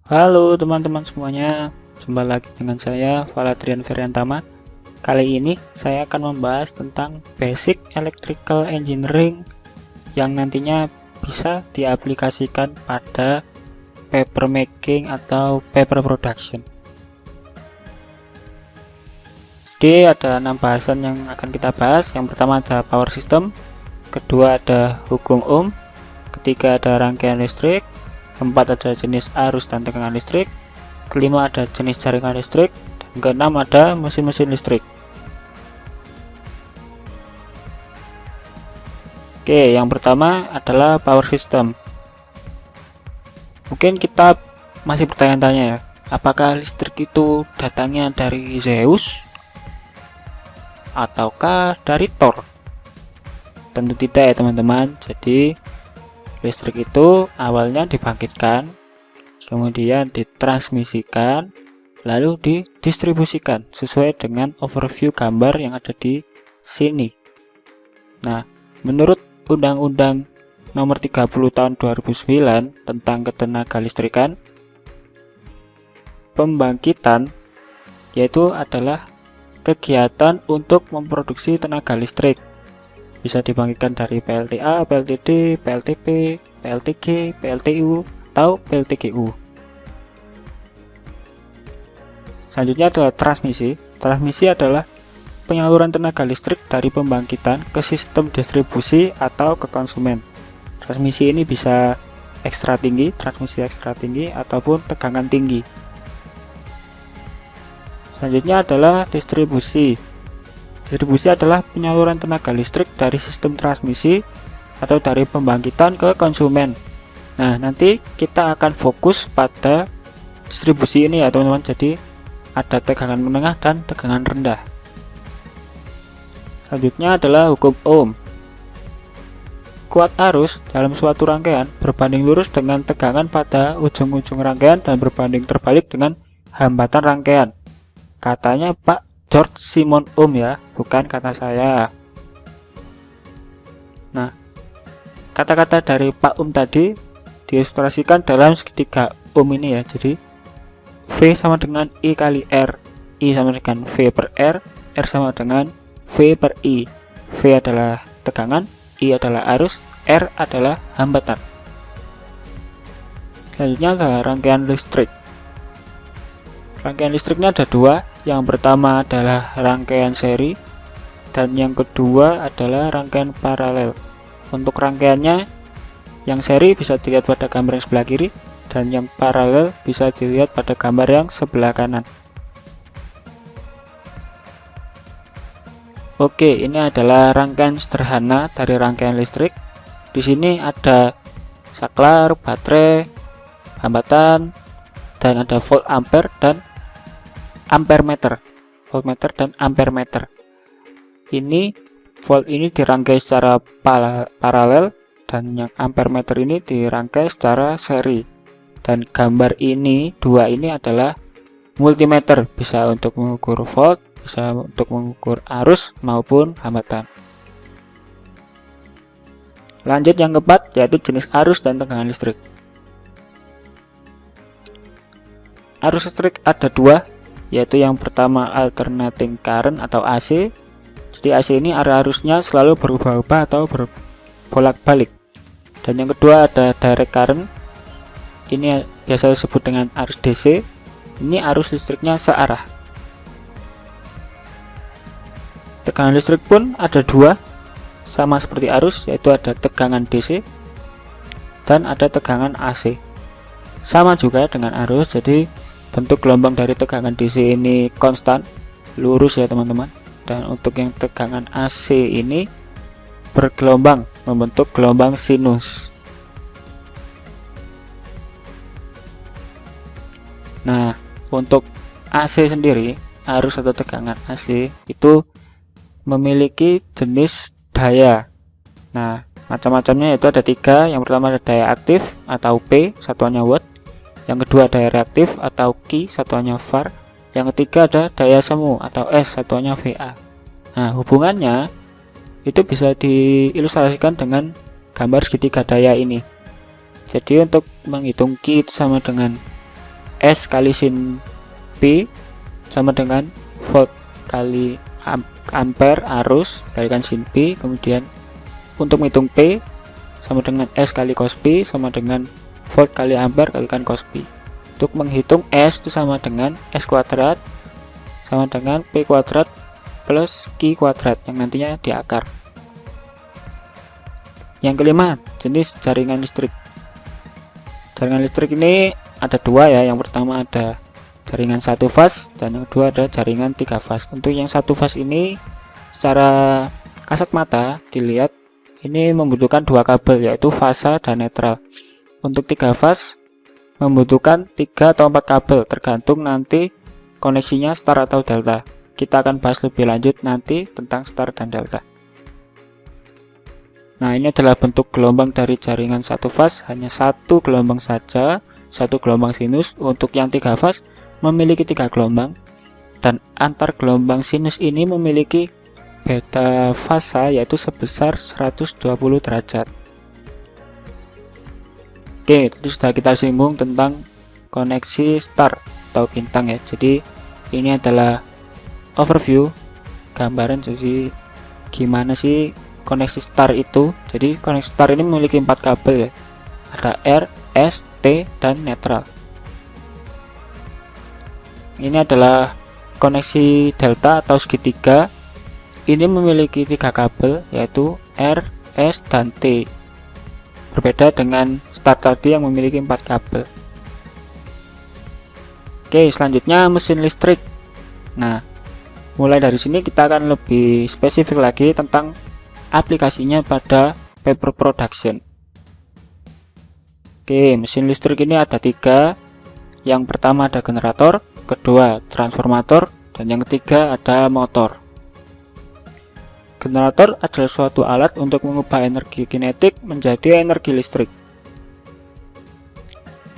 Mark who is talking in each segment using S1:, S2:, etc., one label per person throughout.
S1: Halo teman-teman semuanya, jumpa lagi dengan saya Valadrian Feryantama. Kali ini saya akan membahas tentang basic electrical engineering yang nantinya bisa diaplikasikan pada paper making atau paper production. Jadi ada 6 bahasan yang akan kita bahas. Yang pertama ada power system, kedua ada hukum Ohm, ketiga ada rangkaian listrik, keempat ada jenis arus dan tegangan listrik, kelima ada jenis jaringan listrik, dan keenam ada mesin-mesin listrik. Oke, yang pertama adalah power system. Mungkin kita masih bertanya-tanya ya, apakah listrik itu datangnya dari Zeus ataukah dari Thor? Tentu tidak ya teman-teman. Jadi listrik itu awalnya dibangkitkan, kemudian ditransmisikan, lalu didistribusikan sesuai dengan overview gambar yang ada di sini. Nah, menurut Undang-Undang Nomor 30 Tahun 2009 tentang ketenaga listrikan, pembangkitan yaitu adalah kegiatan untuk memproduksi tenaga listrik. Bisa dibangkitkan dari PLTA, PLTD, PLTP, PLTG, PLTU, atau PLTGU. Selanjutnya adalah transmisi. Transmisi adalah penyaluran tenaga listrik dari pembangkitan ke sistem distribusi atau ke konsumen. Transmisi ini bisa ekstra tinggi, transmisi ekstra tinggi, ataupun tegangan tinggi. Selanjutnya adalah distribusi. Distribusi adalah penyaluran tenaga listrik dari sistem transmisi atau dari pembangkitan ke konsumen. Nah, nanti kita akan fokus pada distribusi ini ya teman-teman. Jadi ada tegangan menengah dan tegangan rendah. Selanjutnya adalah hukum Ohm. Kuat arus dalam suatu rangkaian berbanding lurus dengan tegangan pada ujung-ujung rangkaian dan berbanding terbalik dengan hambatan rangkaian. Katanya Pak George Simon Ohm ya, bukan kata saya. Nah, kata-kata dari Pak Ohm tadi diilustrasikan dalam segitiga Ohm ini ya. Jadi V sama dengan I kali R, I sama dengan V per R sama dengan V per I. V adalah tegangan, I adalah arus, R adalah hambatan. Selanjutnya adalah rangkaian listrik. Rangkaian listriknya ada dua. Yang pertama adalah rangkaian seri dan yang kedua adalah rangkaian paralel. Untuk rangkaiannya, yang seri bisa dilihat pada gambar yang sebelah kiri dan yang paralel bisa dilihat pada gambar yang sebelah kanan. Oke, ini adalah rangkaian sederhana dari rangkaian listrik. Di sini ada saklar, baterai, hambatan, dan ada volt ampere dan ampermeter, voltmeter dan ampermeter. Ini volt ini dirangkai secara paralel dan yang ampermeter ini dirangkai secara seri. Dan gambar ini dua ini adalah multimeter, bisa untuk mengukur volt, bisa untuk mengukur arus maupun hambatan. Lanjut yang keempat yaitu jenis arus dan tegangan listrik. Arus listrik ada dua, yaitu yang pertama alternating current atau AC. Jadi AC ini arusnya selalu berubah-ubah atau berbolak-balik. Dan yang kedua ada direct current. Ini biasa disebut dengan arus DC. Ini arus listriknya searah. Tegangan listrik pun ada dua, sama seperti arus, yaitu ada tegangan DC dan ada tegangan AC. Sama juga dengan arus, jadi bentuk gelombang dari tegangan DC ini konstan, lurus ya teman-teman. Dan untuk yang tegangan AC ini bergelombang, membentuk gelombang sinus. Nah, untuk AC sendiri, arus atau tegangan AC itu memiliki jenis daya. Nah, macam-macamnya itu ada tiga. Yang pertama ada daya aktif atau P, satuannya watt. Yang kedua daya reaktif atau Q, satuannya var. Yang ketiga ada daya semu atau S, satuannya VA. Nah, hubungannya itu bisa diilustrasikan dengan gambar segitiga daya ini. Jadi untuk menghitung Q sama dengan S kali sin P sama dengan volt kali ampere arus kalikan sin P. Kemudian untuk menghitung P sama dengan S kali cos P sama dengan volt kali ampere kalikan cos P. Untuk menghitung S itu sama dengan S kuadrat sama dengan P kuadrat plus Q kuadrat yang nantinya di akar. Yang kelima, jenis jaringan listrik. Jaringan listrik ini ada dua ya. Yang pertama ada jaringan satu fase dan yang kedua ada jaringan 3 fase. Untuk yang satu fase ini secara kasat mata dilihat ini membutuhkan dua kabel, yaitu fasa dan netral. Untuk 3 fase membutuhkan 3 atau 4 kabel tergantung nanti koneksinya star atau delta. Kita akan bahas lebih lanjut nanti tentang star dan delta. Nah, ini adalah bentuk gelombang dari jaringan satu fase, hanya satu gelombang saja, satu gelombang sinus. Untuk yang 3 fase memiliki 3 gelombang, dan antar gelombang sinus ini memiliki beta fasa yaitu sebesar 120 derajat. Oke, itu sudah kita singgung tentang koneksi star atau bintang ya. Jadi ini adalah overview, gambaran jadi gimana sih koneksi star itu. Jadi koneksi star ini memiliki 4 kabel ya. Ada R, S, T, dan netral. Ini adalah koneksi delta atau segitiga. Ini memiliki 3 kabel yaitu R, S, dan T. Berbeda dengan star tadi yang memiliki 4 kabel. Oke, selanjutnya mesin listrik. Nah, mulai dari sini kita akan lebih spesifik lagi tentang aplikasinya pada paper production. Oke, mesin listrik ini ada 3. Yang pertama ada generator, kedua transformator, dan yang ketiga ada motor. Generator adalah suatu alat untuk mengubah energi kinetik menjadi energi listrik.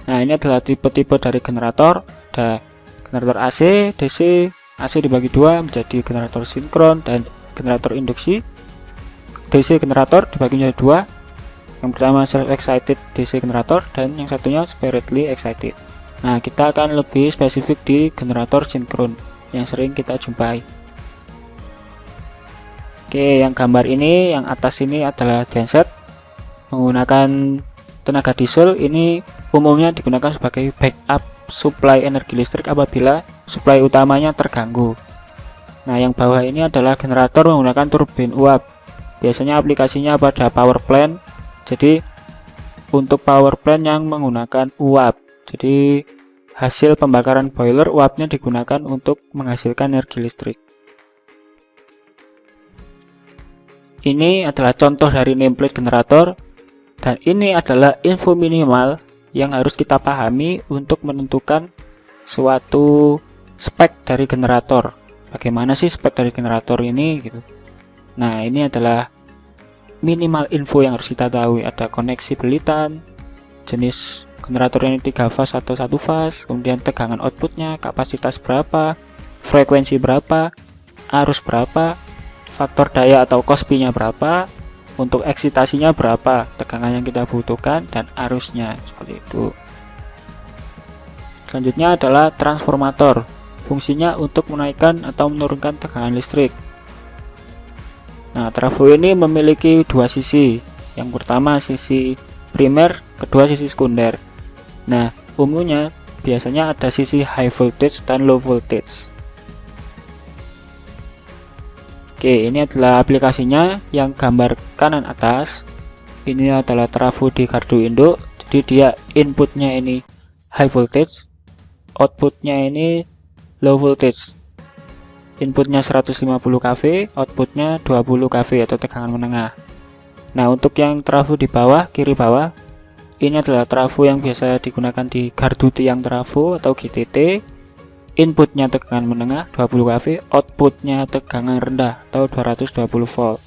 S1: Nah, ini adalah tipe-tipe dari generator. Ada generator AC, DC. AC dibagi 2 menjadi generator sinkron dan generator induksi. DC generator dibagi menjadi 2. Yang pertama self excited DC generator dan yang satunya spiritly excited. Nah, kita akan lebih spesifik di generator sinkron yang sering kita jumpai. Oke, yang gambar ini, yang atas ini adalah genset menggunakan tenaga diesel. Ini umumnya digunakan sebagai backup supply energi listrik apabila supply utamanya terganggu. Nah, yang bawah ini adalah generator menggunakan turbin uap. Biasanya aplikasinya pada power plant. Jadi untuk power plant yang menggunakan uap, jadi hasil pembakaran boiler, uapnya digunakan untuk menghasilkan energi listrik. Ini adalah contoh dari nameplate generator, dan ini adalah info minimal yang harus kita pahami untuk menentukan suatu spek dari generator. Bagaimana sih spek dari generator ini gitu. Nah, ini adalah minimal info yang harus kita tahu. Ada koneksi belitan, jenis generator ini 3 fase atau 1 fase, kemudian tegangan outputnya, kapasitas berapa, frekuensi berapa, arus berapa, faktor daya atau cos P-nya berapa, untuk eksitasinya berapa, tegangan yang kita butuhkan, dan arusnya, seperti itu. Selanjutnya adalah transformator. Fungsinya untuk menaikkan atau menurunkan tegangan listrik. Nah, trafo ini memiliki 2 sisi. Yang pertama sisi primer, kedua sisi sekunder. Nah, umumnya biasanya ada sisi high voltage dan low voltage. Oke, ini adalah aplikasinya yang gambar kanan atas. Ini adalah trafo di gardu induk. Jadi dia inputnya ini high voltage, outputnya ini low voltage. Inputnya 150 kV, outputnya 20 kV atau tegangan menengah. Nah, untuk yang trafo di bawah, kiri bawah, ini adalah trafo yang biasa digunakan di gardu tiang trafo atau GTT. Inputnya tegangan menengah 20 kV, outputnya tegangan rendah atau 220 volt.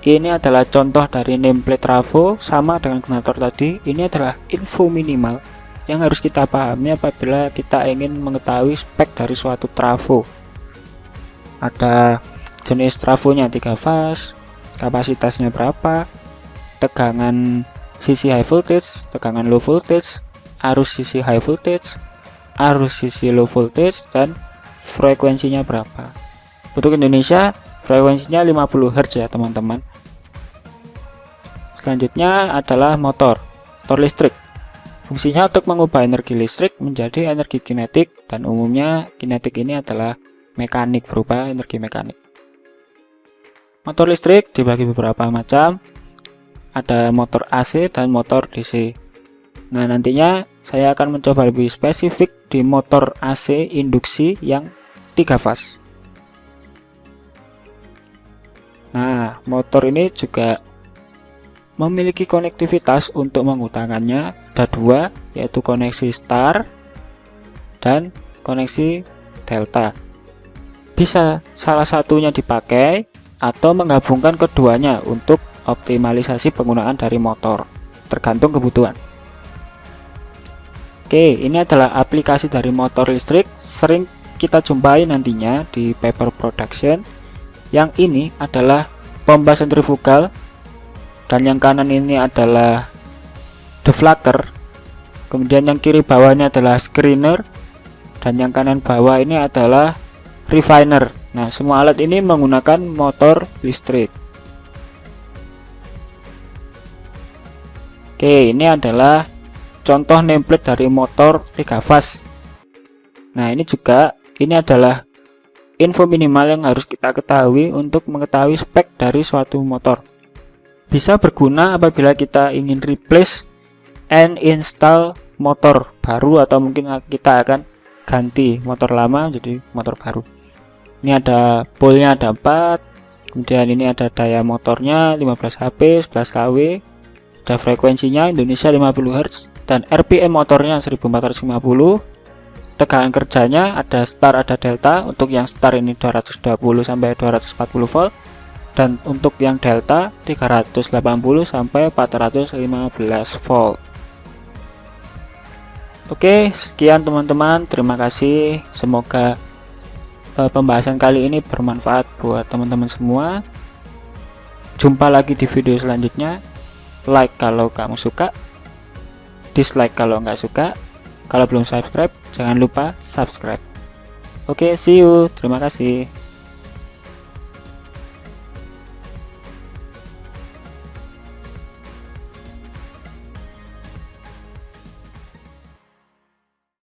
S1: Ini adalah contoh dari nameplate trafo, sama dengan generator tadi. Ini adalah info minimal yang harus kita pahami apabila kita ingin mengetahui spek dari suatu trafo. Ada jenis trafonya 3 fase, kapasitasnya berapa, tegangan sisi high voltage, tegangan low voltage, arus sisi high voltage, arus sisi low voltage, dan frekuensinya berapa. Untuk Indonesia frekuensinya 50 Hz ya teman-teman. Selanjutnya adalah motor listrik. Fungsinya untuk mengubah energi listrik menjadi energi kinetik, dan umumnya kinetik ini adalah mekanik, berupa energi mekanik. Motor listrik dibagi beberapa macam. Ada motor AC dan motor DC. Nah, nantinya saya akan mencoba lebih spesifik di motor AC induksi yang 3 fase. Nah, motor ini juga memiliki konektivitas untuk menggunakannya. Ada 2, yaitu koneksi star dan koneksi delta. Bisa salah satunya dipakai atau menggabungkan keduanya untuk optimalisasi penggunaan dari motor, tergantung kebutuhan. Oke, ini adalah aplikasi dari motor listrik, sering kita jumpai nantinya di paper production. Yang ini adalah pompa sentrifugal, dan yang kanan ini adalah deflaker, kemudian yang kiri bawahnya adalah screener, dan yang kanan bawah ini adalah refiner. Nah, semua alat ini menggunakan motor listrik. Oke, ini adalah contoh nameplate dari motor 3 fase. Nah, ini adalah info minimal yang harus kita ketahui untuk mengetahui spek dari suatu motor. Bisa berguna apabila kita ingin replace and install motor baru, atau mungkin kita akan ganti motor lama jadi motor baru. Ini ada polnya ada 4, kemudian ini ada daya motornya 15 HP, 11 kW, ada frekuensinya Indonesia 50 Hz, dan RPM motornya 1450. Tegangan kerjanya ada star ada delta. Untuk yang star ini 220 sampai 240 volt, dan untuk yang delta 380 sampai 415 volt. Oke, sekian teman-teman, terima kasih. Semoga pembahasan kali ini bermanfaat buat teman-teman semua. Jumpa lagi di video selanjutnya. Like kalau kamu suka, dislike kalau nggak suka. Kalau belum subscribe, jangan lupa subscribe. Oke, see you. Terima kasih.